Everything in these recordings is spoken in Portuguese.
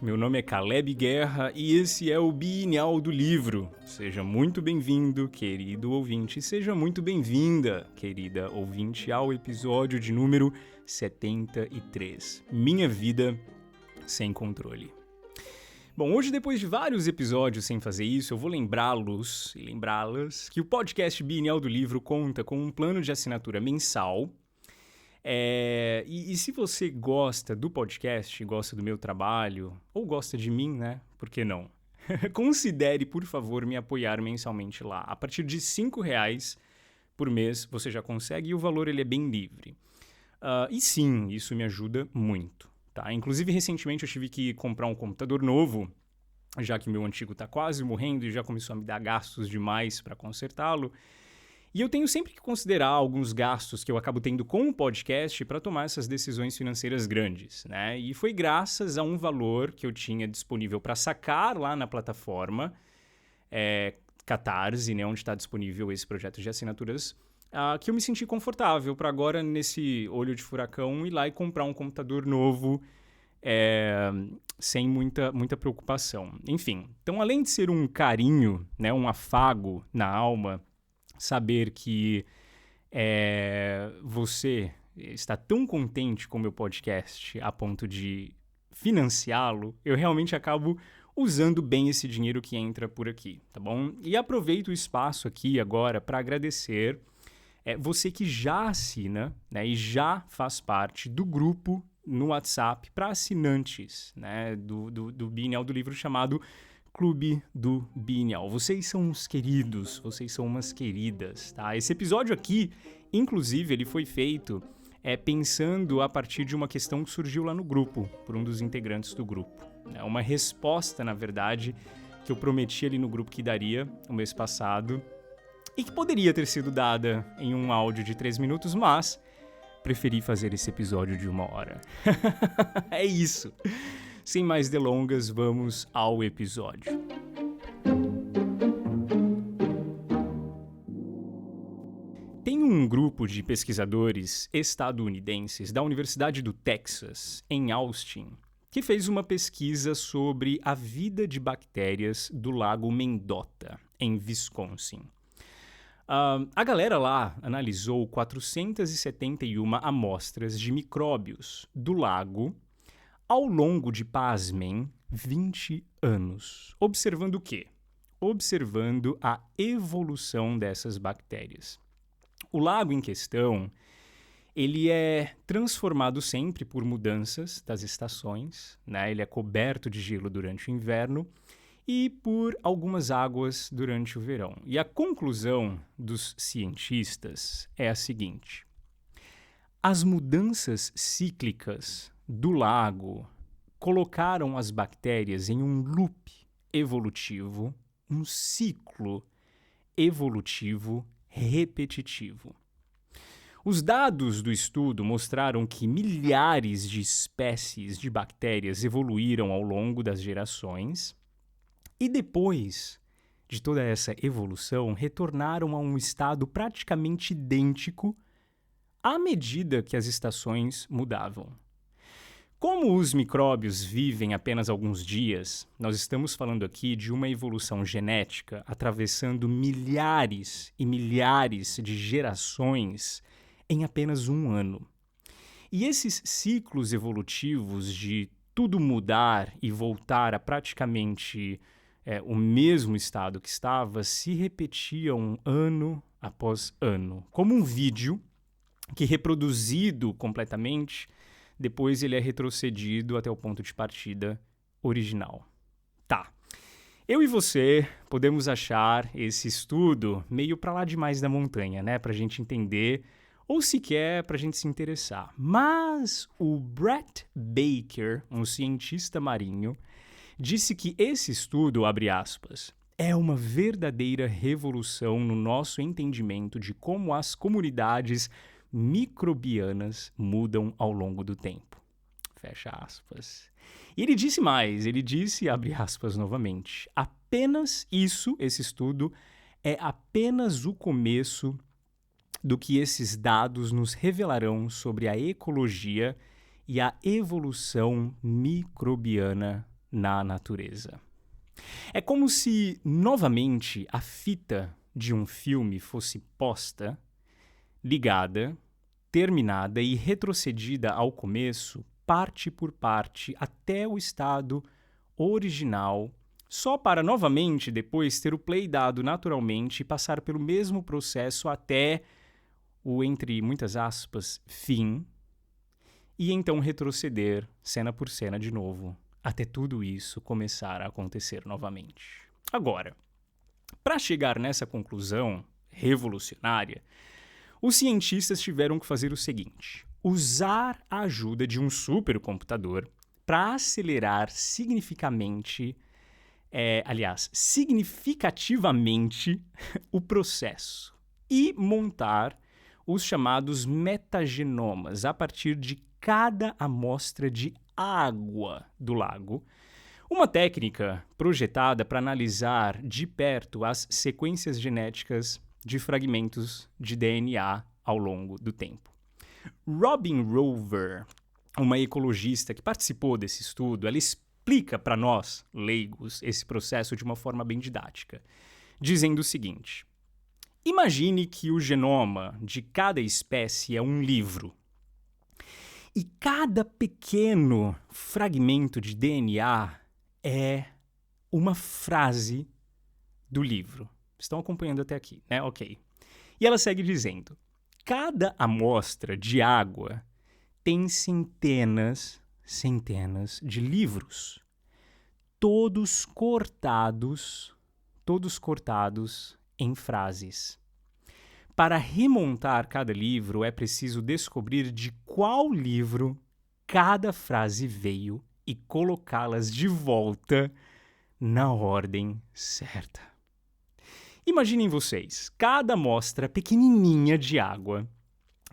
meu nome é Caleb Guerra e esse é o Bienal do Livro. Seja muito bem-vindo, querido ouvinte, seja muito bem-vinda, querida ouvinte, ao episódio de número 73, Minha Vida Sem Controle. Bom, hoje, depois de vários episódios sem fazer isso, eu vou lembrá-los e lembrá-las que o podcast Bienal do Livro conta com um plano de assinatura mensal. E se você gosta do podcast, gosta do meu trabalho, ou gosta de mim, né? Por que não? Considere, por favor, me apoiar mensalmente lá. A partir de R$5 por mês você já consegue e o valor ele é bem livre. E sim, isso me ajuda muito. Tá? Inclusive, recentemente eu tive que comprar um computador novo, já que meu antigo está quase morrendo e já começou a me dar gastos demais para consertá-lo. E eu tenho sempre que considerar alguns gastos que eu acabo tendo com o podcast para tomar essas decisões financeiras grandes, né? E foi graças a um valor que eu tinha disponível para sacar lá na plataforma Catarse, né, onde está disponível esse projeto de assinaturas, que eu me senti confortável para agora, nesse olho de furacão, ir lá e comprar um computador novo sem muita preocupação. Enfim, então além de ser um carinho, né, um afago na alma, saber que você está tão contente com o meu podcast a ponto de financiá-lo, eu realmente acabo usando bem esse dinheiro que entra por aqui, tá bom? E aproveito o espaço aqui agora para agradecer você que já assina, né, e já faz parte do grupo no WhatsApp para assinantes, né, do Bienal do Livro chamado Clube do Bienal. Vocês são uns queridos, vocês são umas queridas, tá? Esse episódio aqui, inclusive, ele foi feito pensando a partir de uma questão que surgiu lá no grupo, por um dos integrantes do grupo. Uma resposta, na verdade, que eu prometi ali no grupo que daria o mês passado e que poderia ter sido dada em um áudio de 3 minutos, mas preferi fazer esse episódio de 1 hora. É isso. Sem mais delongas, vamos ao episódio. Tem um grupo de pesquisadores estadunidenses da Universidade do Texas, em Austin, que fez uma pesquisa sobre a vida de bactérias do Lago Mendota, em Wisconsin. A galera lá analisou 471 amostras de micróbios do lago ao longo de, pasmem, 20 anos. Observando o quê? Observando a evolução dessas bactérias. O lago em questão, ele é transformado sempre por mudanças das estações, né? Ele é coberto de gelo durante o inverno e por algumas águas durante o verão. E a conclusão dos cientistas é a seguinte: as mudanças cíclicas do lago colocaram as bactérias em um loop evolutivo, um ciclo evolutivo repetitivo. Os dados do estudo mostraram que milhares de espécies de bactérias evoluíram ao longo das gerações e depois de toda essa evolução retornaram a um estado praticamente idêntico à medida que as estações mudavam. Como os micróbios vivem apenas alguns dias, nós estamos falando aqui de uma evolução genética atravessando milhares e milhares de gerações em apenas 1 ano. E esses ciclos evolutivos de tudo mudar e voltar a praticamente o mesmo estado que estava se repetiam ano após ano, como um vídeo que, reproduzido completamente, depois ele é retrocedido até o ponto de partida original. Tá. Eu e você podemos achar esse estudo meio para lá demais da montanha, né? Pra gente entender, ou sequer pra gente se interessar. Mas o Brett Baker, um cientista marinho, disse que esse estudo, abre aspas, é uma verdadeira revolução no nosso entendimento de como as comunidades microbianas mudam ao longo do tempo. Fecha aspas. E ele disse mais, ele disse, abre aspas novamente, apenas isso, esse estudo, é apenas o começo do que esses dados nos revelarão sobre a ecologia e a evolução microbiana na natureza. É como se, novamente, a fita de um filme fosse posta, ligada, terminada e retrocedida ao começo, parte por parte, até o estado original, só para novamente depois ter o play dado naturalmente e passar pelo mesmo processo até o, entre muitas aspas, fim, e então retroceder cena por cena de novo, até tudo isso começar a acontecer novamente. Agora, para chegar nessa conclusão revolucionária, os cientistas tiveram que fazer o seguinte: usar a ajuda de um supercomputador para acelerar significativamente o processo e montar os chamados metagenomas a partir de cada amostra de água do lago, uma técnica projetada para analisar de perto as sequências genéticas de fragmentos de DNA ao longo do tempo. Robin Rover, uma ecologista que participou desse estudo, ela explica para nós, leigos, esse processo de uma forma bem didática, dizendo o seguinte: imagine que o genoma de cada espécie é um livro. E cada pequeno fragmento de DNA é uma frase do livro. Estão acompanhando até aqui, né? Ok. E ela segue dizendo: cada amostra de água tem centenas de livros, todos cortados em frases. Para remontar cada livro, é preciso descobrir de qual livro cada frase veio e colocá-las de volta na ordem certa. Imaginem vocês, cada amostra pequenininha de água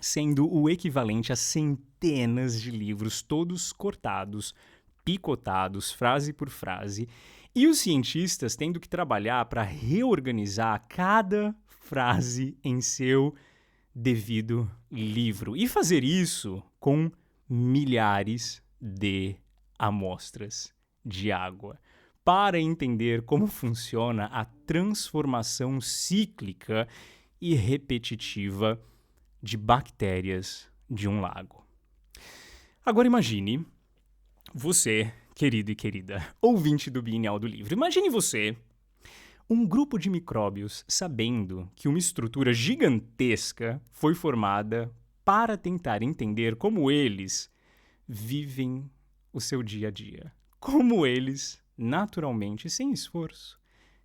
sendo o equivalente a centenas de livros, todos cortados, picotados, frase por frase, e os cientistas tendo que trabalhar para reorganizar cada frase em seu devido livro. E fazer isso com milhares de amostras de água, para entender como funciona a transformação cíclica e repetitiva de bactérias de um lago. Agora imagine você, querido e querida, ouvinte do Bienal do Livro, imagine você, um grupo de micróbios, sabendo que uma estrutura gigantesca foi formada para tentar entender como eles vivem o seu dia a dia. Como eles, naturalmente, sem esforço,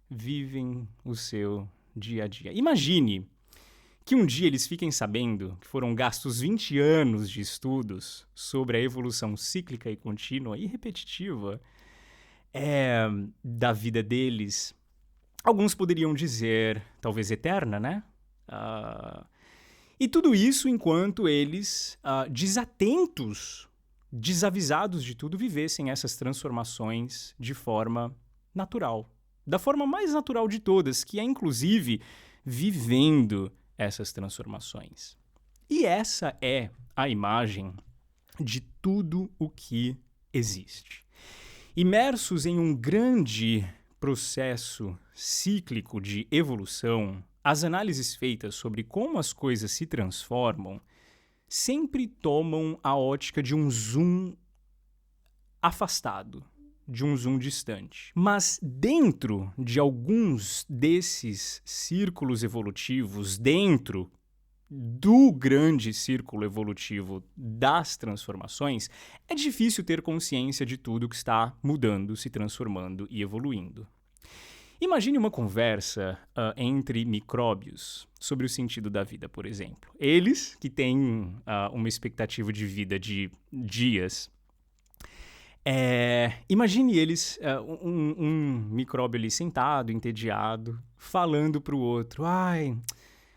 vivem o seu dia a dia. Imagine que um dia eles fiquem sabendo que foram gastos 20 anos de estudos sobre a evolução cíclica e contínua e repetitiva da vida deles. Alguns poderiam dizer, talvez eterna, né? E tudo isso enquanto eles, desatentos, desavisados de tudo, vivessem essas transformações de forma natural. Da forma mais natural de todas, que é, inclusive, vivendo essas transformações. E essa é a imagem de tudo o que existe. Imersos em um grande processo cíclico de evolução, as análises feitas sobre como as coisas se transformam sempre tomam a ótica de um zoom afastado, de um zoom distante. Mas dentro de alguns desses círculos evolutivos, dentro do grande círculo evolutivo das transformações, é difícil ter consciência de tudo que está mudando, se transformando e evoluindo. Imagine uma conversa entre micróbios sobre o sentido da vida, por exemplo. Eles, que têm uma expectativa de vida de dias, imagine eles, um micróbio ali sentado, entediado, falando para o outro: ai,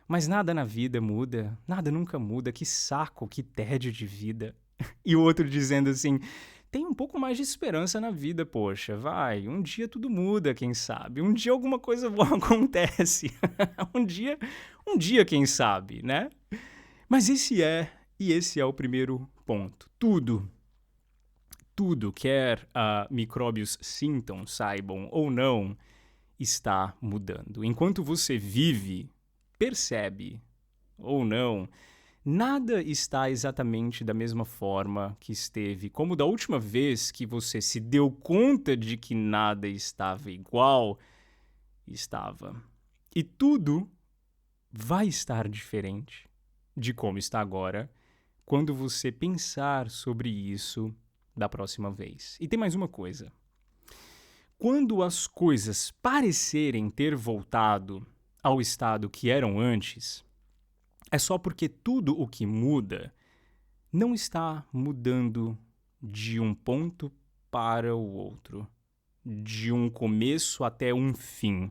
mas nada na vida muda, nada nunca muda, que saco, que tédio de vida. E o outro dizendo assim: tem um pouco mais de esperança na vida, poxa, vai, um dia tudo muda, quem sabe, um dia alguma coisa boa acontece, um dia, quem sabe, né? Mas esse é o primeiro ponto. tudo, quer micróbios sintam, saibam ou não, está mudando. Enquanto você vive, percebe ou não, nada está exatamente da mesma forma que esteve, como da última vez que você se deu conta de que nada estava igual, estava. E tudo vai estar diferente de como está agora, quando você pensar sobre isso da próxima vez. E tem mais uma coisa. Quando as coisas parecerem ter voltado ao estado que eram antes, é só porque tudo o que muda não está mudando de um ponto para o outro, de um começo até um fim.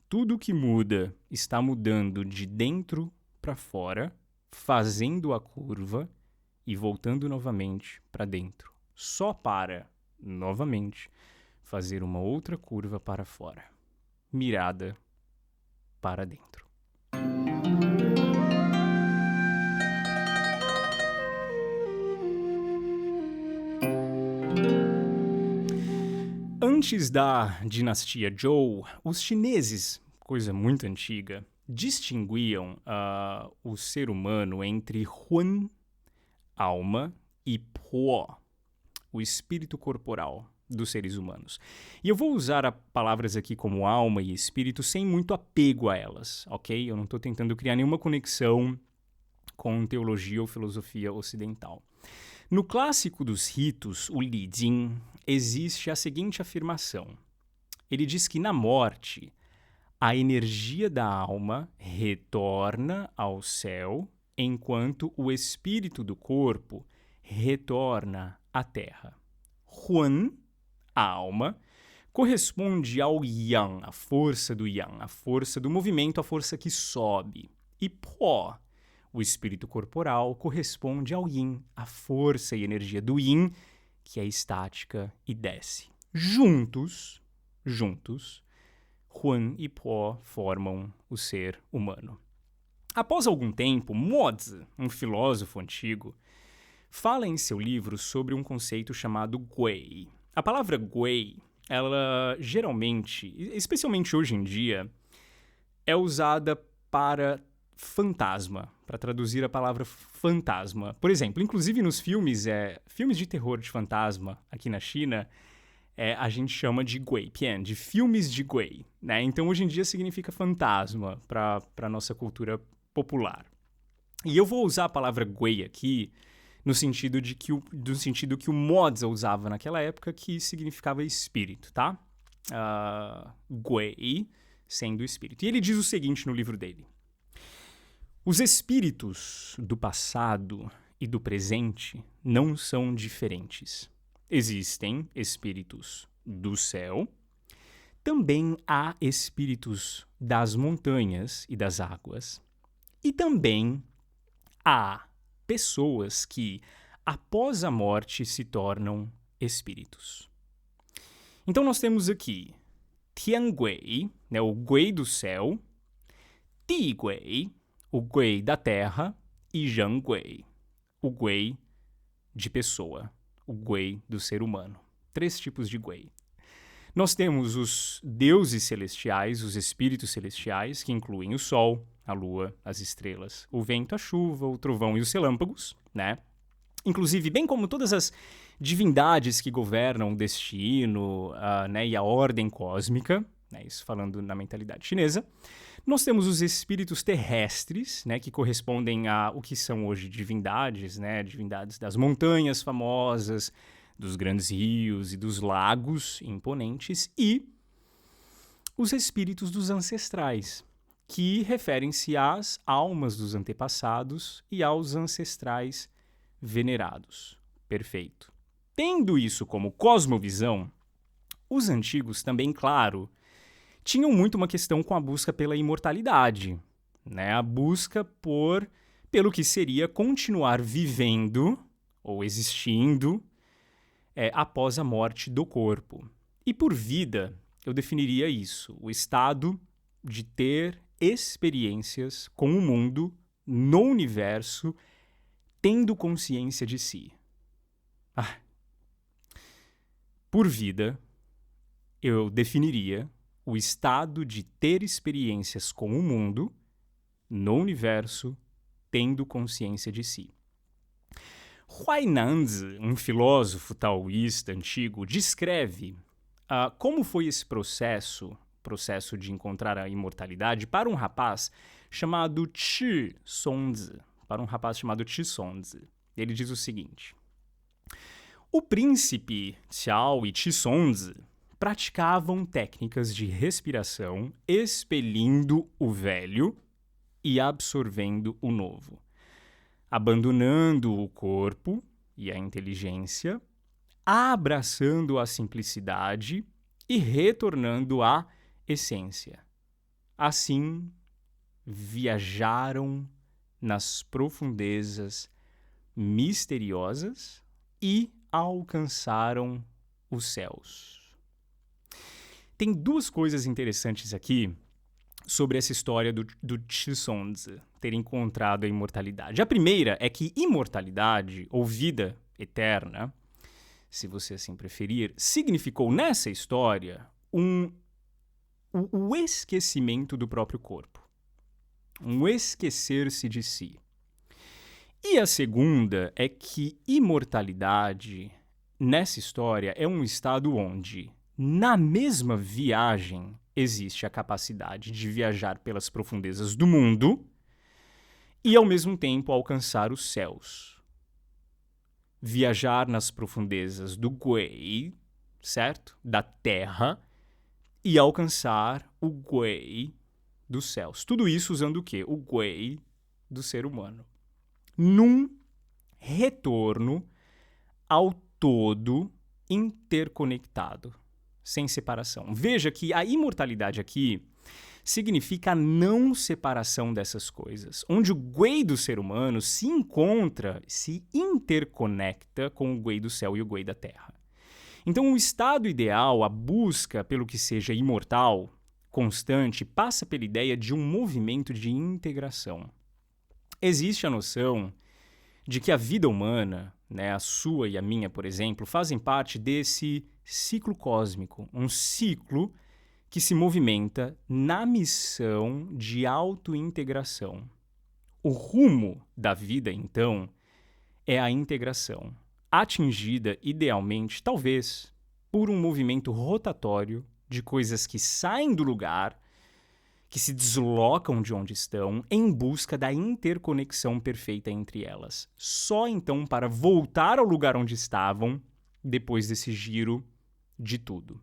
Tudo que muda está mudando de dentro para fora, fazendo a curva e voltando novamente para dentro, só para, novamente, fazer uma outra curva para fora, mirada para dentro. Antes da dinastia Zhou, os chineses, coisa muito antiga, distinguiam o ser humano entre Huan, alma, e Po, o espírito corporal dos seres humanos. E eu vou usar palavras aqui como alma e espírito sem muito apego a elas, ok? Eu não estou tentando criar nenhuma conexão com teologia ou filosofia ocidental. No clássico dos ritos, o Li Jing, existe a seguinte afirmação. Ele diz que na morte, a energia da alma retorna ao céu, enquanto o espírito do corpo retorna à terra. Huan, a alma, corresponde ao yang, a força do yang, a força do movimento, a força que sobe. E Po, o espírito corporal, corresponde ao yin, a força e energia do yin, que é estática e desce. Juntos, Huan e Po formam o ser humano. Após algum tempo, Mozi, um filósofo antigo, fala em seu livro sobre um conceito chamado Gui. A palavra Gui, ela geralmente, especialmente hoje em dia, é usada para fantasma, para traduzir a palavra fantasma. Por exemplo, inclusive nos filmes de terror de fantasma aqui na China, a gente chama de Gui Pian, de filmes de Gui, né? Então hoje em dia significa fantasma para a nossa cultura popular. E eu vou usar a palavra Gui aqui no sentido que o Mozi usava naquela época, que significava espírito, tá? Gui sendo espírito. E ele diz o seguinte no livro dele. Os espíritos do passado e do presente não são diferentes. Existem espíritos do céu, também há espíritos das montanhas e das águas, e também há pessoas que, após a morte, se tornam espíritos. Então nós temos aqui Tiangui, né, o Gui do céu, Digui, o Gui da terra, e Zhanggui, o Gui de pessoa, o Gui do ser humano. 3 tipos de Gui. Nós temos os deuses celestiais, os espíritos celestiais, que incluem o sol, a lua, as estrelas, o vento, a chuva, o trovão e os relâmpagos, né? Inclusive, bem como todas as divindades que governam o destino, né, e a ordem cósmica, né, isso falando na mentalidade chinesa. Nós temos os espíritos terrestres, né, que correspondem a o que são hoje divindades, né, divindades das montanhas famosas, dos grandes rios e dos lagos imponentes, e os espíritos dos ancestrais, que referem-se às almas dos antepassados e aos ancestrais venerados. Perfeito. Tendo isso como cosmovisão, os antigos também, claro, tinham muito uma questão com a busca pela imortalidade, né? A busca pelo que seria continuar vivendo ou existindo após a morte do corpo. E por vida, eu definiria isso, o estado de ter experiências com o mundo, no universo, tendo consciência de si. Por vida, eu definiria o estado de ter experiências com o mundo, no universo, tendo consciência de si. Huainanzi, um filósofo taoísta antigo, descreve como foi esse processo de encontrar a imortalidade para um rapaz chamado Chi Songzi. Ele diz o seguinte: o príncipe Xiao e Chi Songzi praticavam técnicas de respiração, expelindo o velho e absorvendo o novo, abandonando o corpo e a inteligência, abraçando a simplicidade e retornando à essência. Assim, viajaram nas profundezas misteriosas e alcançaram os céus. Tem duas coisas interessantes aqui sobre essa história do Chi Songzi ter encontrado a imortalidade. A primeira é que imortalidade, ou vida eterna, se você assim preferir, significou nessa história o esquecimento do próprio corpo. Um esquecer-se de si. E a segunda é que imortalidade, nessa história, é um estado onde, na mesma viagem, existe a capacidade de viajar pelas profundezas do mundo e, ao mesmo tempo, alcançar os céus. Viajar nas profundezas do Gui, certo? Da Terra, e alcançar o Gui dos céus. Tudo isso usando o quê? O Gui do ser humano. Num retorno ao todo interconectado, sem separação. Veja que a imortalidade aqui significa a não separação dessas coisas, onde o Gui do ser humano se encontra, se interconecta com o Gui do céu e o Gui da terra. Então, o estado ideal, a busca pelo que seja imortal, constante, passa pela ideia de um movimento de integração. Existe a noção de que a vida humana, né, a sua e a minha, por exemplo, fazem parte desse ciclo cósmico, um ciclo que se movimenta na missão de autointegração. O rumo da vida, então, é a integração, atingida, idealmente, talvez, por um movimento rotatório de coisas que saem do lugar, que se deslocam de onde estão, em busca da interconexão perfeita entre elas. Só então para voltar ao lugar onde estavam, depois desse giro de tudo.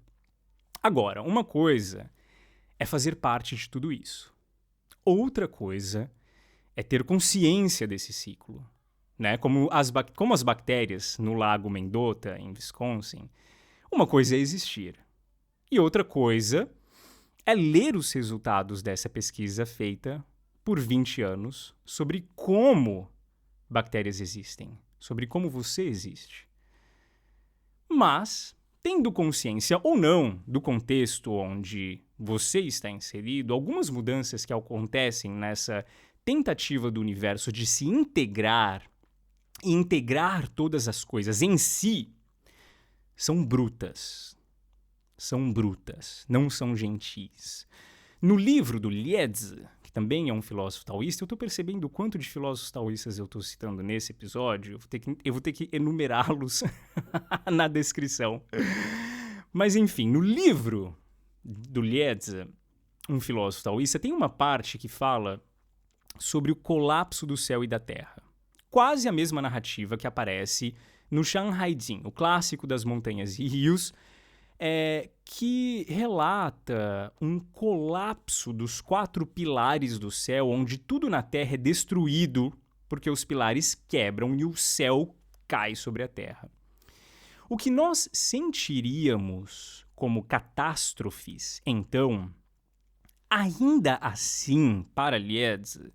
Agora, uma coisa é fazer parte de tudo isso. Outra coisa é ter consciência desse ciclo. Né? Como as bactérias no Lago Mendota, em Wisconsin, uma coisa é existir. E outra coisa é ler os resultados dessa pesquisa feita por 20 anos sobre como bactérias existem, sobre como você existe. Mas, tendo consciência ou não do contexto onde você está inserido, algumas mudanças que acontecem nessa tentativa do universo de se integrar e integrar todas as coisas em si são brutas. São brutas, não são gentis. No livro do Liedze, que também é um filósofo taoísta, eu estou percebendo o quanto de filósofos taoístas eu estou citando nesse episódio. Eu vou ter que enumerá-los na descrição. Mas, enfim, no livro do Liedze, um filósofo taoísta, tem uma parte que fala sobre o colapso do céu e da terra. Quase a mesma narrativa que aparece no Shanhaijin, o clássico das montanhas e rios, que relata um colapso dos 4 pilares do céu, onde tudo na Terra é destruído porque os pilares quebram e o céu cai sobre a Terra. O que nós sentiríamos como catástrofes, então, ainda assim, para Liedze,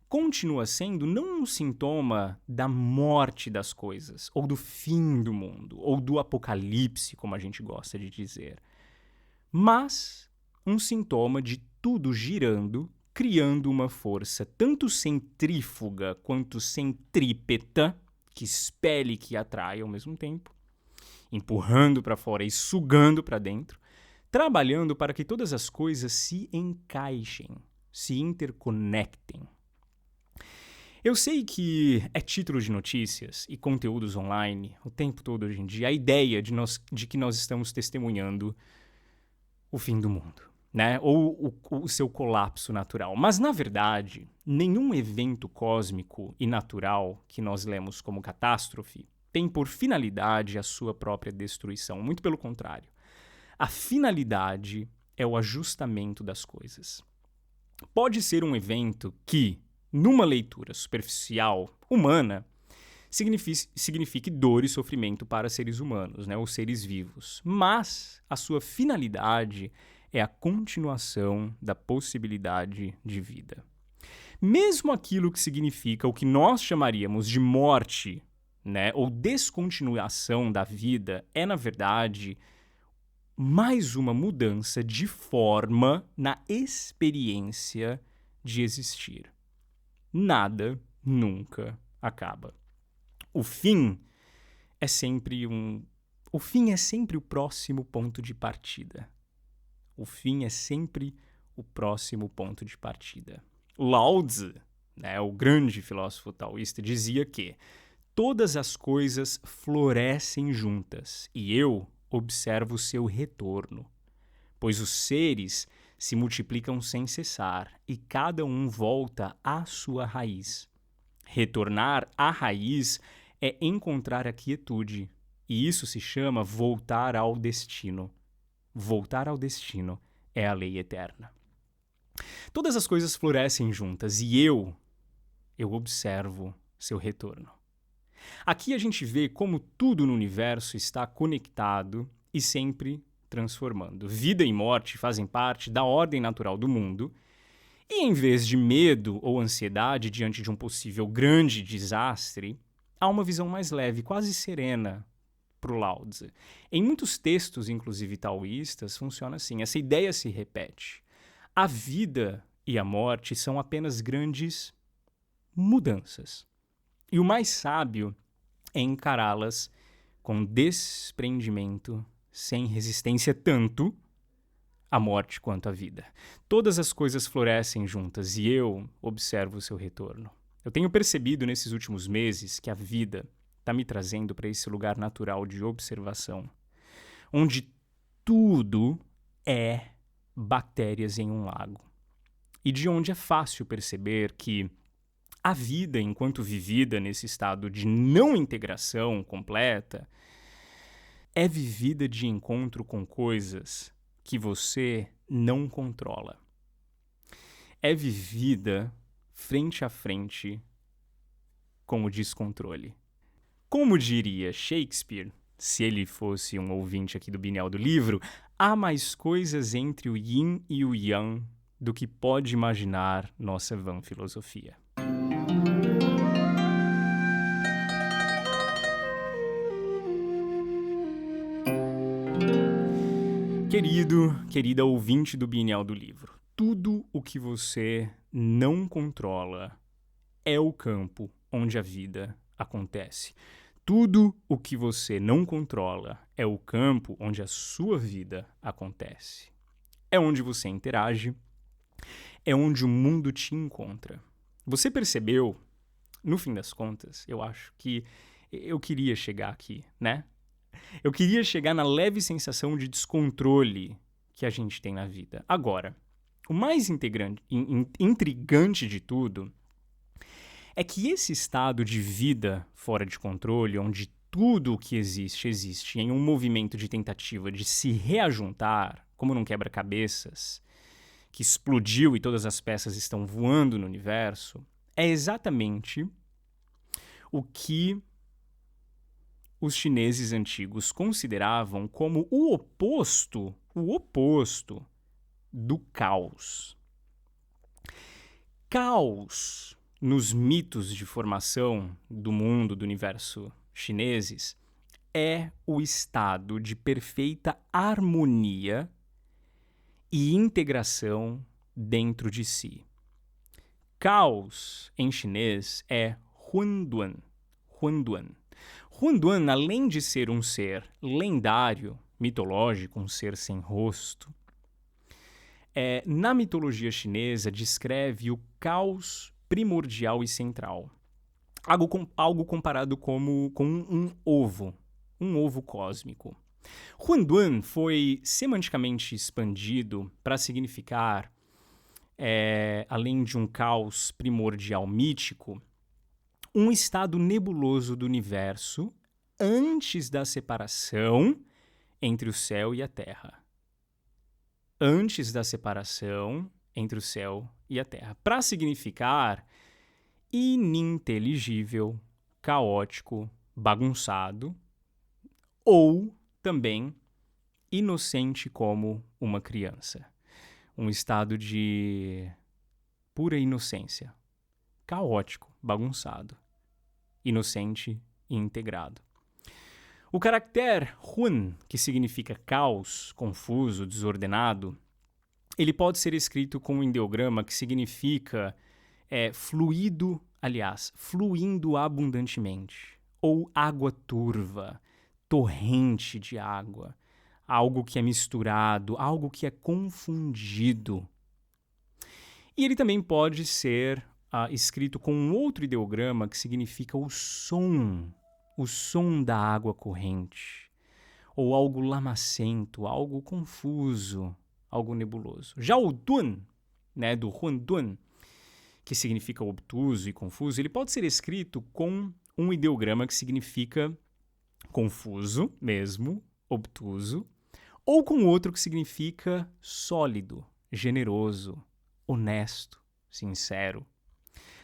continua sendo não um sintoma da morte das coisas, ou do fim do mundo, ou do apocalipse, como a gente gosta de dizer, mas um sintoma de tudo girando, criando uma força tanto centrífuga quanto centrípeta, que expele e que atrai ao mesmo tempo, empurrando para fora e sugando para dentro, trabalhando para que todas as coisas se encaixem, se interconectem. Eu sei que é título de notícias e conteúdos online o tempo todo hoje em dia a ideia de que nós estamos testemunhando o fim do mundo, né? Ou o seu colapso natural. Mas, na verdade, nenhum evento cósmico e natural que nós lemos como catástrofe tem por finalidade a sua própria destruição. Muito pelo contrário. A finalidade é o ajustamento das coisas. Pode ser um evento que, numa leitura superficial, humana, signifique dor e sofrimento para seres humanos, né, ou seres vivos. Mas a sua finalidade é a continuação da possibilidade de vida. Mesmo aquilo que significa o que nós chamaríamos de morte, né, ou descontinuação da vida, é, na verdade, mais uma mudança de forma na experiência de existir. Nada nunca acaba. O fim é sempre o próximo ponto de partida. O fim é sempre o próximo ponto de partida. Lao Tzu, né, o grande filósofo taoísta, dizia que todas as coisas florescem juntas e eu observo seu retorno, pois os seres se multiplicam sem cessar e cada um volta à sua raiz. Retornar à raiz é encontrar a quietude, e isso se chama voltar ao destino. Voltar ao destino é a lei eterna. Todas as coisas florescem juntas e eu observo seu retorno. Aqui a gente vê como tudo no universo está conectado e sempre transformando. Vida e morte fazem parte da ordem natural do mundo, e em vez de medo ou ansiedade diante de um possível grande desastre, há uma visão mais leve, quase serena, para o Lao Tzu. Em muitos textos, inclusive taoístas, funciona assim. Essa ideia se repete. A vida e a morte são apenas grandes mudanças. E o mais sábio é encará-las com desprendimento, sem resistência tanto à morte quanto à vida. Todas as coisas florescem juntas e eu observo o seu retorno. Eu tenho percebido nesses últimos meses que a vida está me trazendo para esse lugar natural de observação, onde tudo é bactérias em um lago. E de onde é fácil perceber que a vida, enquanto vivida nesse estado de não integração completa, é vivida de encontro com coisas que você não controla. É vivida frente a frente com o descontrole. Como diria Shakespeare, se ele fosse um ouvinte aqui do Bienal do Livro, há mais coisas entre o yin e o yang do que pode imaginar nossa vã filosofia. Querida ouvinte do Bienal do Livro, tudo o que você não controla é o campo onde a vida acontece. Tudo o que você não controla é o campo onde a sua vida acontece. É onde você interage, é onde o mundo te encontra. Você percebeu, no fim das contas, eu acho que eu queria chegar aqui, né? Eu queria chegar na leve sensação de descontrole que a gente tem na vida. Agora, o mais intrigante de tudo é que esse estado de vida fora de controle, onde tudo o que existe em um movimento de tentativa de se reajuntar, como num quebra-cabeças, que explodiu e todas as peças estão voando no universo, é exatamente o que os chineses antigos consideravam como o oposto do caos. Caos, nos mitos de formação do mundo, do universo chineses, é o estado de perfeita harmonia e integração dentro de si. Caos, em chinês, é Huanduan. Huan Duan, além de ser um ser lendário, mitológico, um ser sem rosto, na mitologia chinesa descreve o caos primordial e central. Algo comparado com um ovo cósmico. Huan Duan foi semanticamente expandido para significar, além de um caos primordial mítico, um estado nebuloso do universo antes da separação entre o céu e a terra. Antes da separação entre o céu e a terra. Para significar ininteligível, caótico, bagunçado, ou também inocente como uma criança. Um estado de pura inocência. Caótico, bagunçado, inocente e integrado. O caractere Hun, que significa caos, confuso, desordenado, ele pode ser escrito com um ideograma que significa fluindo abundantemente, ou água turva, torrente de água, algo que é misturado, algo que é confundido. E ele também pode ser escrito com um outro ideograma que significa o som da água corrente, ou algo lamacento, algo confuso, algo nebuloso. Já o Duan, do Huan Duan, que significa obtuso e confuso, ele pode ser escrito com um ideograma que significa confuso mesmo, obtuso, ou com outro que significa sólido, generoso, honesto, sincero.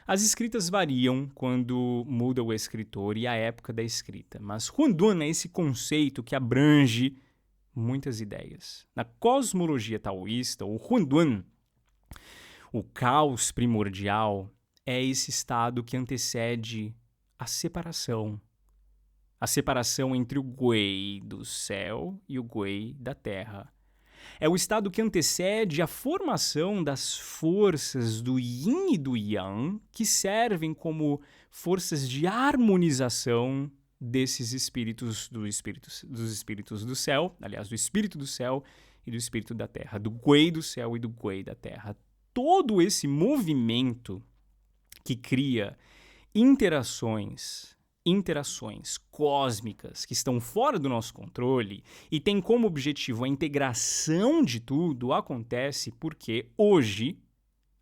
As escritas variam quando muda o escritor e a época da escrita, mas Huan Duan é esse conceito que abrange muitas ideias. Na cosmologia taoísta, o Huan Duan, o caos primordial, é esse estado que antecede a separação entre o Gui do céu e o Gui da terra. É o estado que antecede a formação das forças do Yin e do Yang, que servem como forças de harmonização desses espíritos, dos espíritos do céu, aliás, do espírito do céu e do espírito da terra, do Gui do céu e do Gui da terra. Todo esse movimento que cria interações cósmicas que estão fora do nosso controle e tem como objetivo a integração de tudo, acontece porque hoje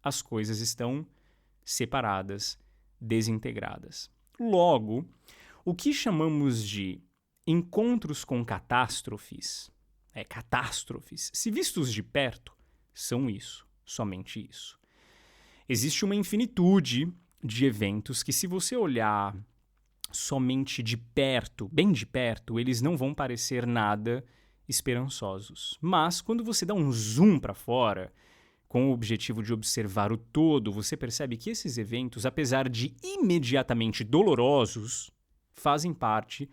as coisas estão separadas, desintegradas. Logo, o que chamamos de encontros com catástrofes, se vistos de perto, são isso, somente isso. Existe uma infinitude de eventos que, se você olhar somente de perto, bem de perto, eles não vão parecer nada esperançosos. Mas quando você dá um zoom para fora, com o objetivo de observar o todo, você percebe que esses eventos, apesar de imediatamente dolorosos, fazem parte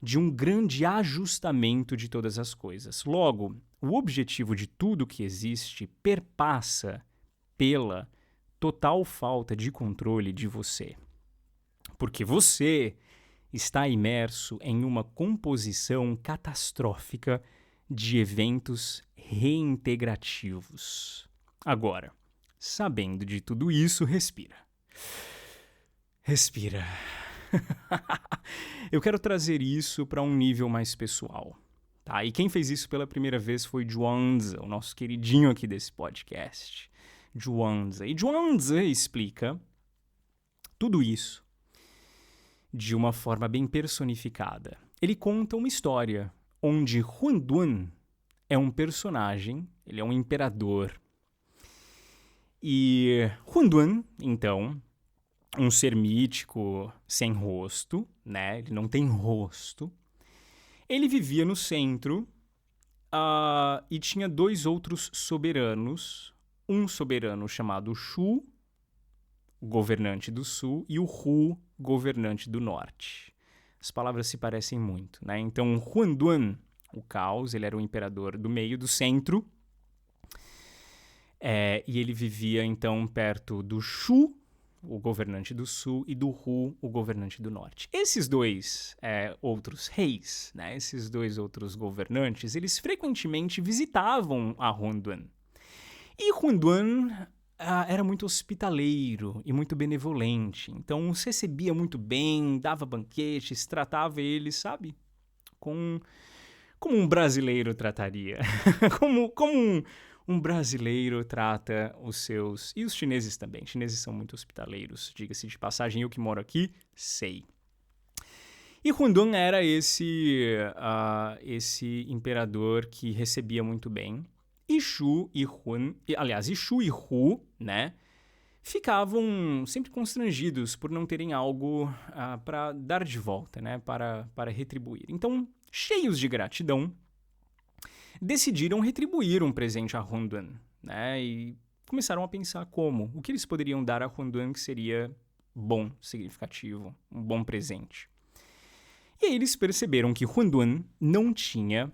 de um grande ajustamento de todas as coisas. Logo, o objetivo de tudo que existe perpassa pela total falta de controle de você. Porque você está imerso em uma composição catastrófica de eventos reintegrativos. Agora, sabendo de tudo isso, respira. Respira. Eu quero trazer isso para um nível mais pessoal. Tá? E quem fez isso pela primeira vez foi Zhuangzi, o nosso queridinho aqui desse podcast. Zhuangzi. E Zhuangzi explica tudo isso de uma forma bem personificada. Ele conta uma história onde Huan Duan é um personagem, ele é um imperador. E Huan Duan, então, um ser mítico sem rosto, né? Ele não tem rosto. Ele vivia no centro e tinha dois outros soberanos. Um soberano chamado Shu, governante do sul, e o Hu, governante do norte. As palavras se parecem muito, né? Então, Huan Duan, o caos, ele era o imperador do meio, do centro. E ele vivia, então, perto do Shu, o governante do sul, e do Hu, o governante do norte. Esses dois outros reis, né, esses dois outros governantes, eles frequentemente visitavam a Huan-Duan. E Huan-Duan era muito hospitaleiro e muito benevolente, então os recebia muito bem, dava banquetes, tratava eles, sabe, como um brasileiro trataria, como um brasileiro trata os seus... E os chineses também. Chineses são muito hospitaleiros, diga-se de passagem. Eu que moro aqui, sei. E Huan-Duan era esse imperador que recebia muito bem. E Shu e Hu, né, ficavam sempre constrangidos por não terem algo para dar de volta, né, para retribuir. Então, cheios de gratidão, decidiram retribuir um presente a Huan-Duan, né? E começaram a pensar o que eles poderiam dar a Huan-Duan que seria bom, significativo, um bom presente. E aí eles perceberam que Huan-Duan não tinha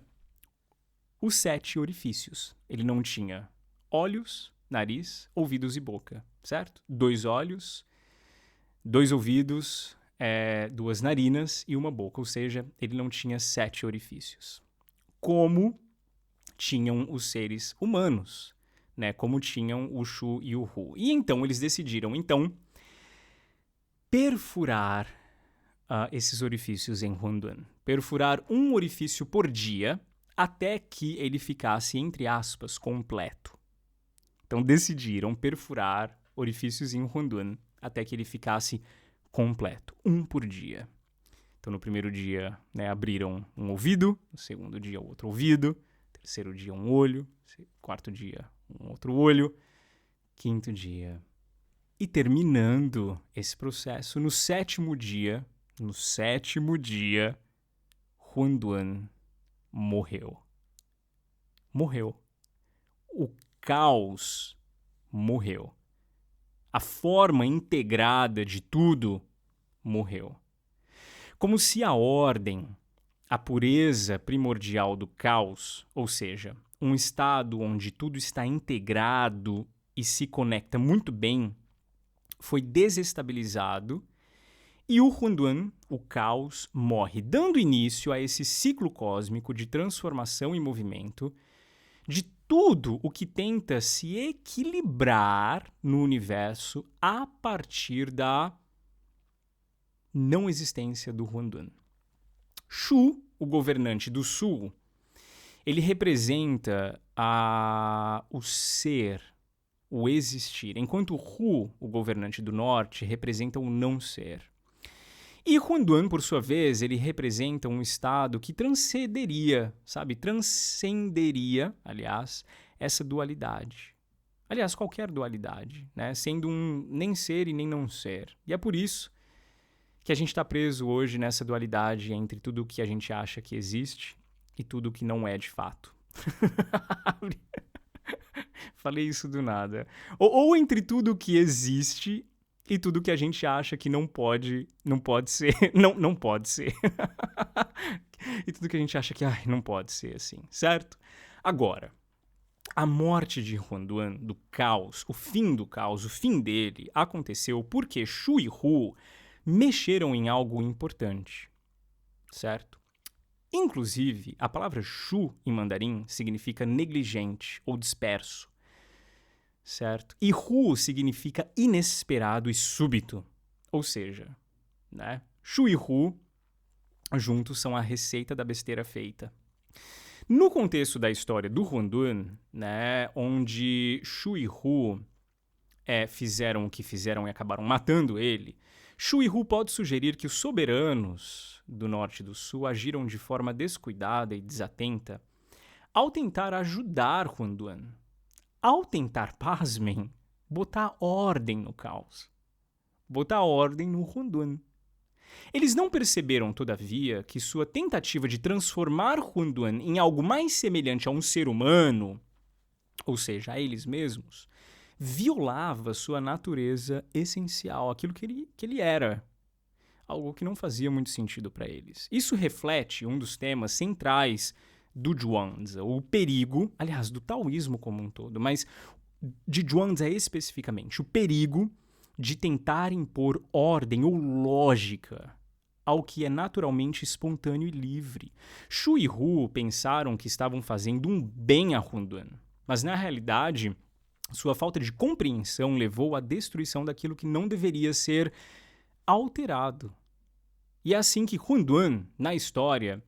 os 7 orifícios. Ele não tinha olhos, nariz, ouvidos e boca, certo? 2 olhos, 2 ouvidos, 2 narinas e uma boca, ou seja, ele não tinha 7 orifícios. Como tinham os seres humanos, né? Como tinham o Shu e o Hu. E então eles decidiram, perfurar esses orifícios em Huan-Duan. Perfurar um orifício por dia até que ele ficasse, entre aspas, completo. Então decidiram perfurar orifícios em Huan-Duan até que ele ficasse completo, um por dia. Então no primeiro dia, né, abriram um ouvido, no segundo dia outro ouvido, terceiro dia um olho, quarto dia um outro olho, quinto dia. E terminando esse processo, no sétimo dia, Huan-Duan morreu. Morreu. O caos morreu. A forma integrada de tudo morreu. Como se a ordem, a pureza primordial do caos, ou seja, um estado onde tudo está integrado e se conecta muito bem, foi desestabilizado e o Huan-Duan, o caos, morre, dando início a esse ciclo cósmico de transformação e movimento de tudo o que tenta se equilibrar no universo a partir da não existência do Huan-Duan. Shu, o governante do sul, ele representa o ser, o existir, enquanto Hu, o governante do norte, representa o não ser. E Huan-Duan, por sua vez, ele representa um estado que transcenderia, essa dualidade. Aliás, qualquer dualidade, né? Sendo um nem ser e nem não ser. E é por isso que a gente está preso hoje nessa dualidade entre tudo o que a gente acha que existe e tudo o que não é de fato. Falei isso do nada. Ou entre tudo o que existe e tudo que a gente acha que não pode ser. Não pode ser. E tudo que a gente acha que não pode ser assim, certo? Agora, a morte de Huan-Duan, do caos, o fim do caos, o fim dele, aconteceu porque Shu e Hu mexeram em algo importante, certo? Inclusive, a palavra Shu em mandarim significa negligente ou disperso, certo? E Hu significa inesperado e súbito, ou seja, né? Shu e Hu juntos são a receita da besteira feita. No contexto da história do Huan-Duan, né, onde Shu e Hu fizeram o que fizeram e acabaram matando ele, Shu e Hu pode sugerir que os soberanos do norte e do sul agiram de forma descuidada e desatenta ao tentar ajudar Huan-Duan, ao tentar, pasmem, botar ordem no caos, botar ordem no Huan-Duan. Eles não perceberam, todavia, que sua tentativa de transformar Huan-Duan em algo mais semelhante a um ser humano, ou seja, a eles mesmos, violava sua natureza essencial, aquilo que ele era, algo que não fazia muito sentido para eles. Isso reflete um dos temas centrais do Zhuangzi, o perigo, aliás, do taoísmo como um todo, mas de Zhuangzi especificamente, o perigo de tentar impor ordem ou lógica ao que é naturalmente espontâneo e livre. Shu e Hu pensaram que estavam fazendo um bem a Hunduan, mas na realidade, sua falta de compreensão levou à destruição daquilo que não deveria ser alterado. E é assim que Hunduan, na história,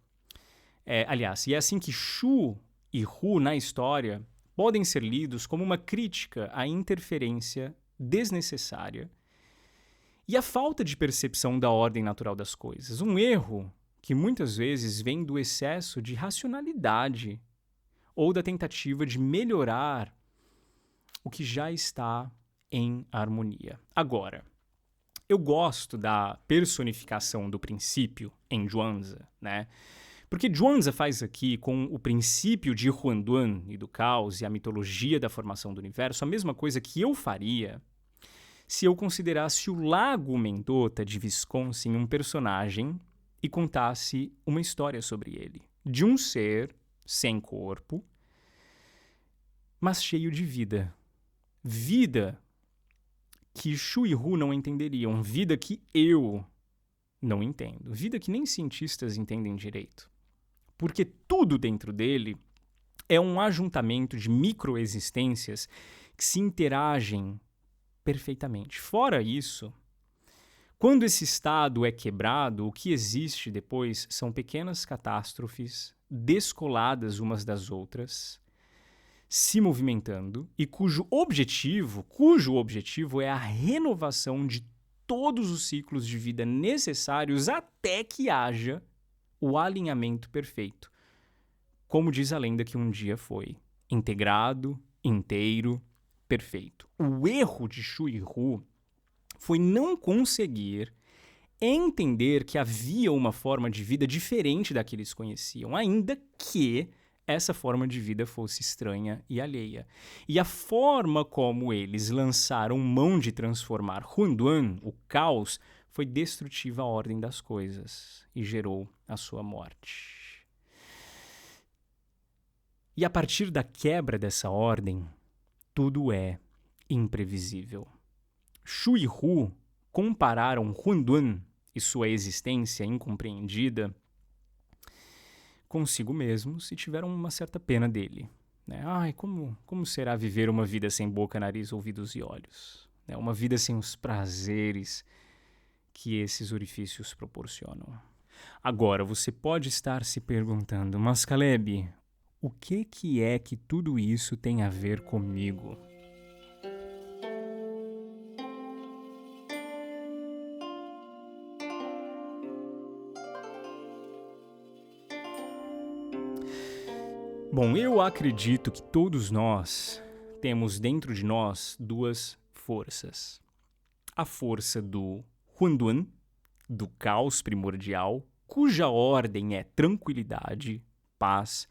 e é assim que Shu e Hu, na história, podem ser lidos como uma crítica à interferência desnecessária e à falta de percepção da ordem natural das coisas. Um erro que muitas vezes vem do excesso de racionalidade ou da tentativa de melhorar o que já está em harmonia. Agora, eu gosto da personificação do princípio em Zhuangzi, né? Porque Zhuangzi faz aqui com o princípio de Huanduan e do caos e a mitologia da formação do universo a mesma coisa que eu faria se eu considerasse o Lago Mendota de Wisconsin um personagem e contasse uma história sobre ele. De um ser sem corpo, mas cheio de vida. Vida que Shu e Hu não entenderiam. Vida que eu não entendo. Vida que nem cientistas entendem direito. Porque tudo dentro dele é um ajuntamento de microexistências que se interagem perfeitamente. Fora isso, quando esse estado é quebrado, o que existe depois são pequenas catástrofes descoladas umas das outras, se movimentando e cujo objetivo é a renovação de todos os ciclos de vida necessários até que haja o alinhamento perfeito. Como diz a lenda que um dia foi integrado, inteiro, perfeito. O erro de Shu e Hu foi não conseguir entender que havia uma forma de vida diferente da que eles conheciam, ainda que essa forma de vida fosse estranha e alheia. E a forma como eles lançaram mão de transformar Huanduan, o caos, foi destrutiva à ordem das coisas e gerou a sua morte. E a partir da quebra dessa ordem, tudo é imprevisível. Shu e Hu compararam Huanduan e sua existência incompreendida consigo mesmos e tiveram uma certa pena dele. Né? Ai, como será viver uma vida sem boca, nariz, ouvidos e olhos? Né? Uma vida sem os prazeres que esses orifícios proporcionam. Agora, você pode estar se perguntando, mas Caleb, o que é que tudo isso tem a ver comigo? Bom, eu acredito que todos nós temos dentro de nós duas forças. A força do Huanduan, do caos primordial, cuja ordem é tranquilidade, paz,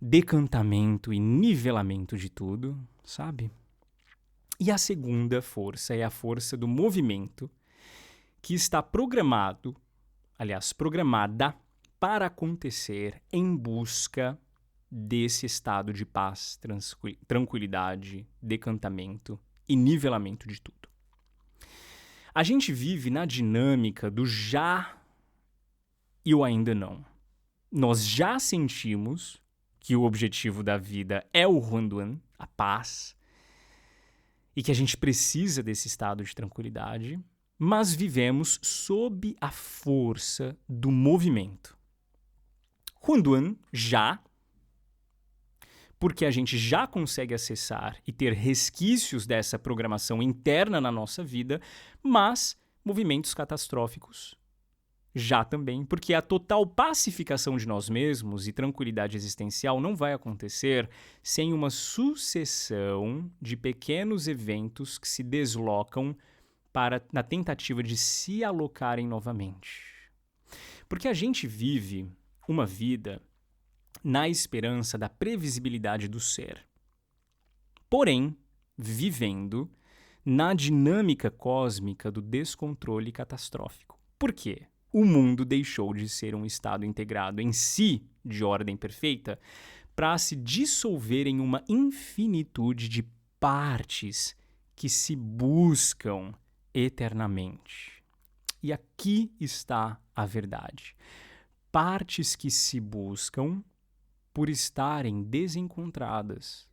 decantamento e nivelamento de tudo, sabe? E a segunda força é a força do movimento, que está programada para acontecer em busca desse estado de paz, tranquilidade, decantamento e nivelamento de tudo. A gente vive na dinâmica do já e o ainda não. Nós já sentimos que o objetivo da vida é o Huanduan, a paz, e que a gente precisa desse estado de tranquilidade, mas vivemos sob a força do movimento. Huanduan já, porque a gente já consegue acessar e ter resquícios dessa programação interna na nossa vida, mas movimentos catastróficos já também, porque a total pacificação de nós mesmos e tranquilidade existencial não vai acontecer sem uma sucessão de pequenos eventos que se deslocam na tentativa de se alocarem novamente. Porque a gente vive uma vida na esperança da previsibilidade do ser. Porém, vivendo na dinâmica cósmica do descontrole catastrófico. Por quê? O mundo deixou de ser um estado integrado em si, de ordem perfeita, para se dissolver em uma infinitude de partes que se buscam eternamente. E aqui está a verdade. Partes que se buscam por estarem desencontradas.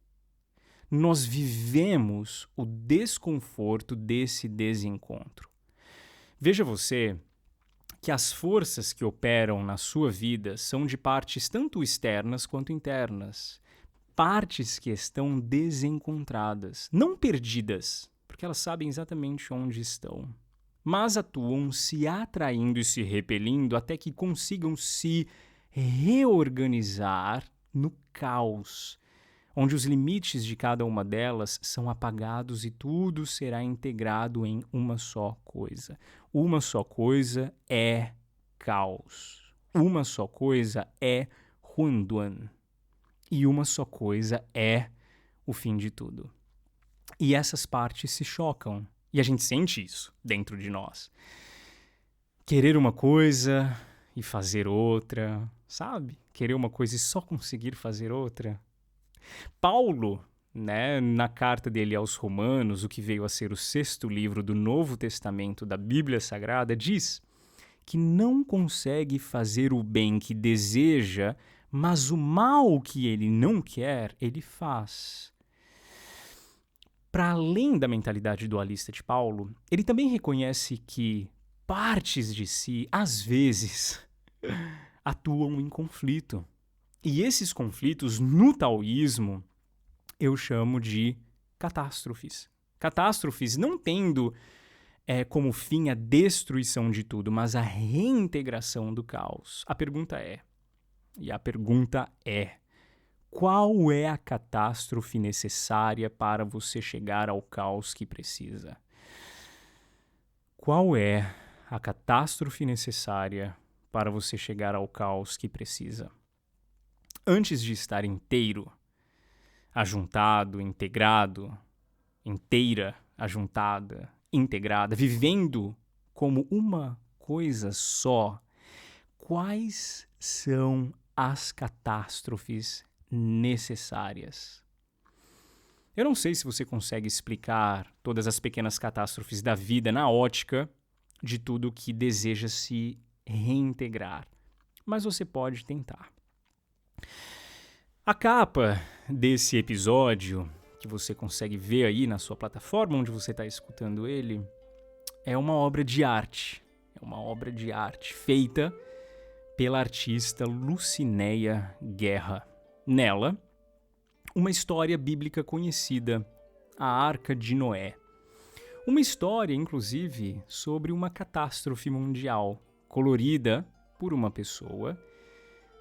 Nós vivemos o desconforto desse desencontro. Veja você que as forças que operam na sua vida são de partes tanto externas quanto internas. Partes que estão desencontradas, não perdidas, porque elas sabem exatamente onde estão, mas atuam se atraindo e se repelindo até que consigam se reorganizar no caos, onde os limites de cada uma delas são apagados e tudo será integrado em uma só coisa. Uma só coisa é caos. Uma só coisa é Huanduan. E uma só coisa é o fim de tudo. E essas partes se chocam. E a gente sente isso dentro de nós. Querer uma coisa e fazer outra, sabe? Querer uma coisa e só conseguir fazer outra. Paulo, na carta dele aos Romanos, o que veio a ser o 6º livro do Novo Testamento da Bíblia Sagrada, diz que não consegue fazer o bem que deseja, mas o mal que ele não quer, ele faz. Para além da mentalidade dualista de Paulo, ele também reconhece que partes de si, às vezes, atuam em conflito. E esses conflitos, no taoísmo, eu chamo de catástrofes. Catástrofes não tendo como fim a destruição de tudo, mas a reintegração do caos. A pergunta é, qual é a catástrofe necessária para você chegar ao caos que precisa? Qual é a catástrofe necessária para você chegar ao caos que precisa? Antes de estar inteiro, ajuntado, integrado, inteira, ajuntada, integrada, vivendo como uma coisa só, quais são as catástrofes necessárias? Eu não sei se você consegue explicar todas as pequenas catástrofes da vida na ótica de tudo que deseja se reintegrar, mas você pode tentar. A capa desse episódio, que você consegue ver aí na sua plataforma onde você está escutando ele, é uma obra de arte. É uma obra de arte feita pela artista Lucinéia Guerra. Nela, uma história bíblica conhecida, a Arca de Noé. Uma história, inclusive, sobre uma catástrofe mundial, colorida por uma pessoa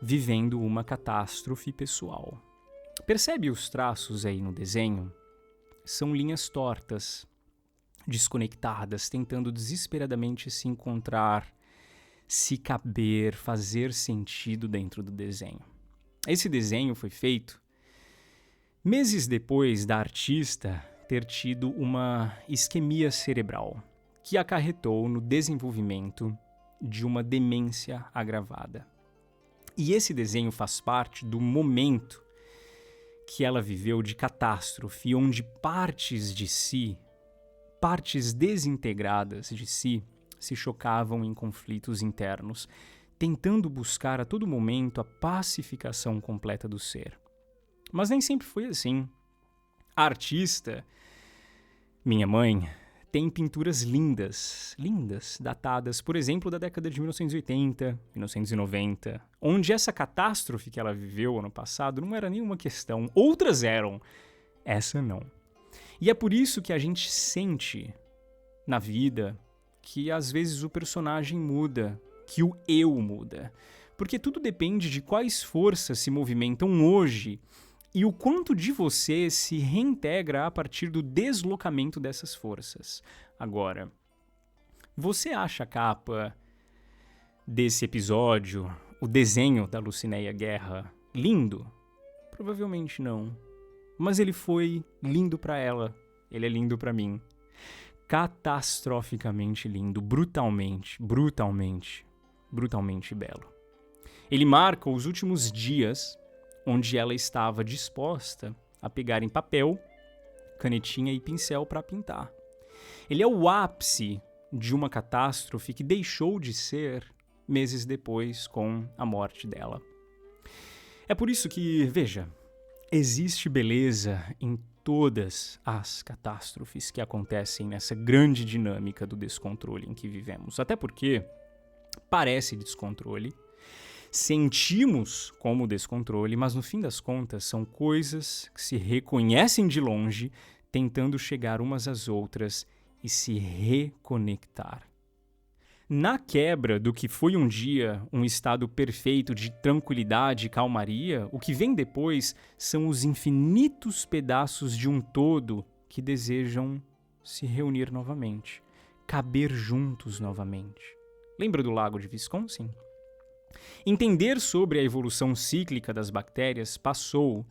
vivendo uma catástrofe pessoal. Percebe os traços aí no desenho? São linhas tortas, desconectadas, tentando desesperadamente se encontrar, se caber, fazer sentido dentro do desenho. Esse desenho foi feito meses depois da artista ter tido uma isquemia cerebral, que acarretou no desenvolvimento de uma demência agravada. E esse desenho faz parte do momento que ela viveu de catástrofe, onde partes de si, partes desintegradas de si, se chocavam em conflitos internos, tentando buscar a todo momento a pacificação completa do ser. Mas nem sempre foi assim. A artista, minha mãe, tem pinturas lindas, datadas, por exemplo, da década de 1980, 1990, onde essa catástrofe que ela viveu ano passado não era nenhuma questão. Outras eram, essa não. E é por isso que a gente sente na vida que às vezes o personagem muda, que o eu muda. Porque tudo depende de quais forças se movimentam hoje e o quanto de você se reintegra a partir do deslocamento dessas forças. Agora, você acha a capa desse episódio, o desenho da Lucinéia Guerra, lindo? Provavelmente não. Mas ele foi lindo pra ela. Ele é lindo pra mim. Catastroficamente lindo, brutalmente belo. Ele marca os últimos dias onde ela estava disposta a pegar em papel, canetinha e pincel para pintar. Ele é o ápice de uma catástrofe que deixou de ser meses depois com a morte dela. É por isso que, veja, existe beleza em todas as catástrofes que acontecem nessa grande dinâmica do descontrole em que vivemos. Até porque parece descontrole, sentimos como descontrole, mas no fim das contas são coisas que se reconhecem de longe, tentando chegar umas às outras e se reconectar. Na quebra do que foi um dia um estado perfeito de tranquilidade e calmaria, o que vem depois são os infinitos pedaços de um todo que desejam se reunir novamente, caber juntos novamente. Lembra do lago de Wisconsin? Entender sobre a evolução cíclica das bactérias passou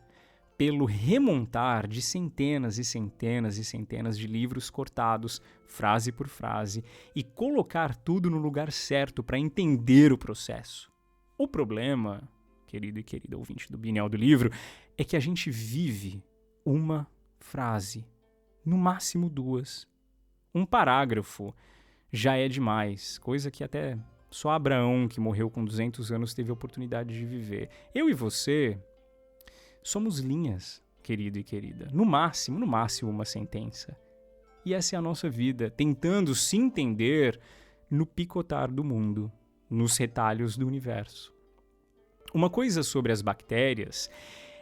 pelo remontar de centenas e centenas e centenas de livros cortados, frase por frase, e colocar tudo no lugar certo para entender o processo. O problema, querido e querida ouvinte do Bienal do Livro, é que a gente vive uma frase, no máximo duas. Um parágrafo já é demais, coisa que até só Abraão, que morreu com 200 anos, teve a oportunidade de viver. Eu e você somos linhas, querido e querida. No máximo uma sentença. E essa é a nossa vida, tentando se entender no picotar do mundo, nos retalhos do universo. Uma coisa sobre as bactérias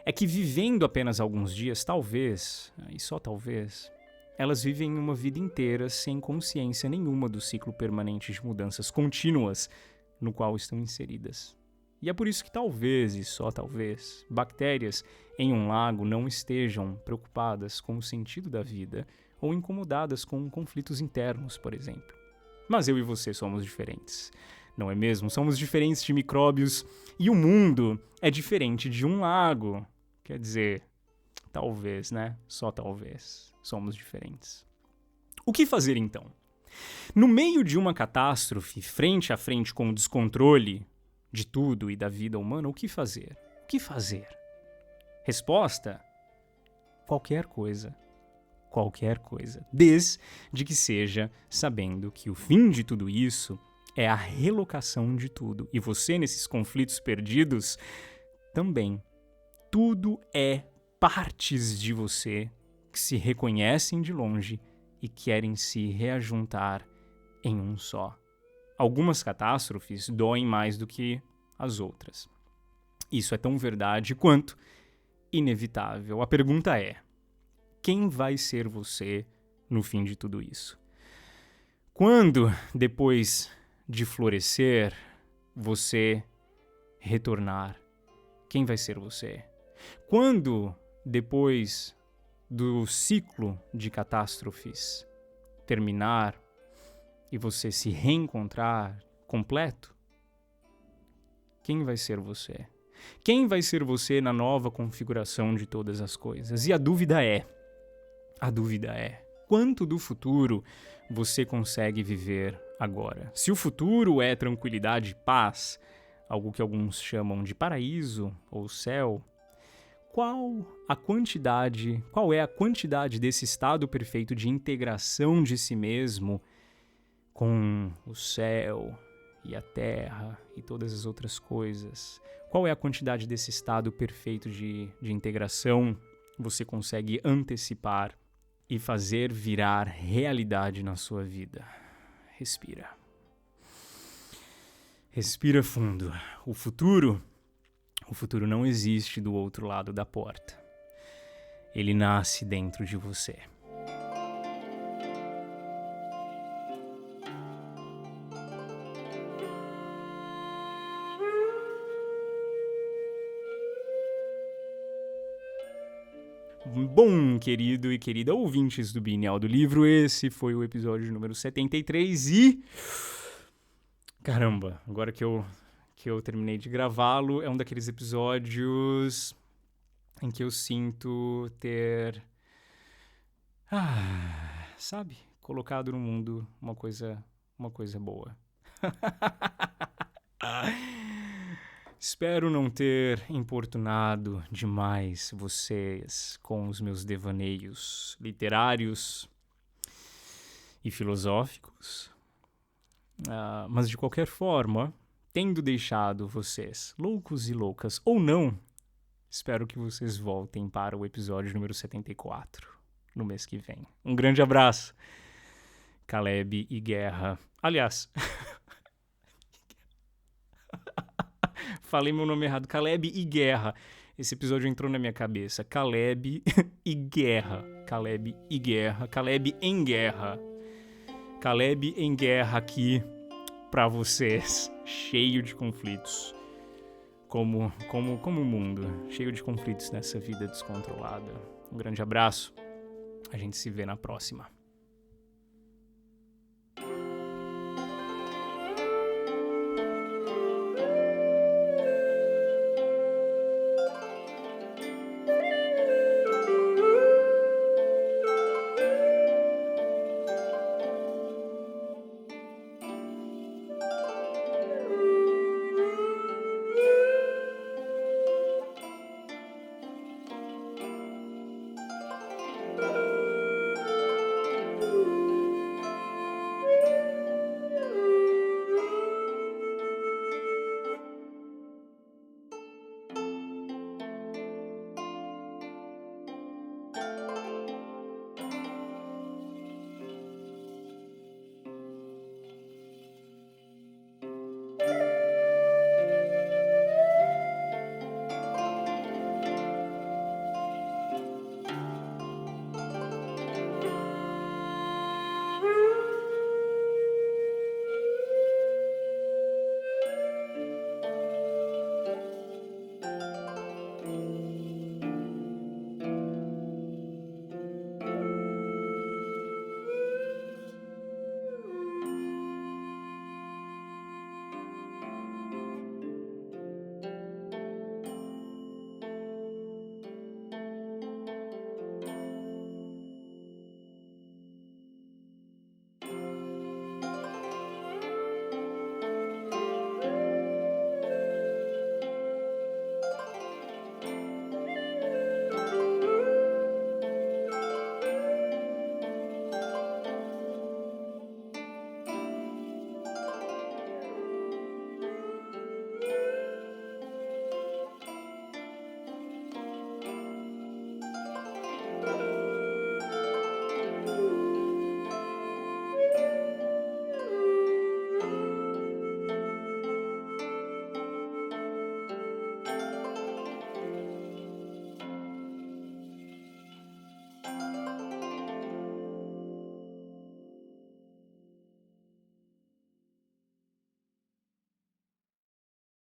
é que vivendo apenas alguns dias, talvez, e só talvez, elas vivem uma vida inteira sem consciência nenhuma do ciclo permanente de mudanças contínuas no qual estão inseridas. E é por isso que talvez, e só talvez, bactérias em um lago não estejam preocupadas com o sentido da vida ou incomodadas com conflitos internos, por exemplo. Mas eu e você somos diferentes, não é mesmo? Somos diferentes de micróbios e o mundo é diferente de um lago. Quer dizer, talvez, né? Só talvez. Somos diferentes. O que fazer então? No meio de uma catástrofe, frente a frente com o descontrole de tudo e da vida humana, o que fazer? O que fazer? Resposta? Qualquer coisa. Qualquer coisa. Desde que seja sabendo que o fim de tudo isso é a relocação de tudo. E você, nesses conflitos perdidos, também. Tudo é partes de você que se reconhecem de longe e querem se reajuntar em um só. Algumas catástrofes doem mais do que as outras. Isso é tão verdade quanto inevitável. A pergunta é: quem vai ser você no fim de tudo isso? Quando, depois de florescer, você retornar, quem vai ser você? Quando, depois do ciclo de catástrofes terminar e você se reencontrar completo, quem vai ser você? Quem vai ser você na nova configuração de todas as coisas? E a dúvida é, quanto do futuro você consegue viver agora? Se o futuro é tranquilidade e paz, algo que alguns chamam de paraíso ou céu, qual é a quantidade desse estado perfeito de integração de si mesmo com o céu e a terra e todas as outras coisas? Qual é a quantidade desse estado perfeito de integração você consegue antecipar e fazer virar realidade na sua vida? Respira. Respira fundo. O futuro não existe do outro lado da porta. Ele nasce dentro de você. Bom, querido e querida ouvintes do Bienal do Livro, esse foi o episódio número 73 e... Caramba, agora que eu terminei de gravá-lo, é um daqueles episódios em que eu sinto ter, sabe, colocado no mundo uma coisa boa. Espero não ter importunado demais vocês com os meus devaneios literários. e filosóficos. Mas de qualquer forma, tendo deixado vocês loucos e loucas ou não, espero que vocês voltem para o episódio número 74 no mês que vem. Um grande abraço, Caleb e Guerra. Aliás, falei meu nome errado, Caleb e Guerra. Esse episódio entrou na minha cabeça. Caleb e Guerra. Caleb e Guerra. Caleb em Guerra. Caleb em Guerra aqui pra vocês. Cheio de conflitos. Como o mundo. Cheio de conflitos nessa vida descontrolada. Um grande abraço. A gente se vê na próxima.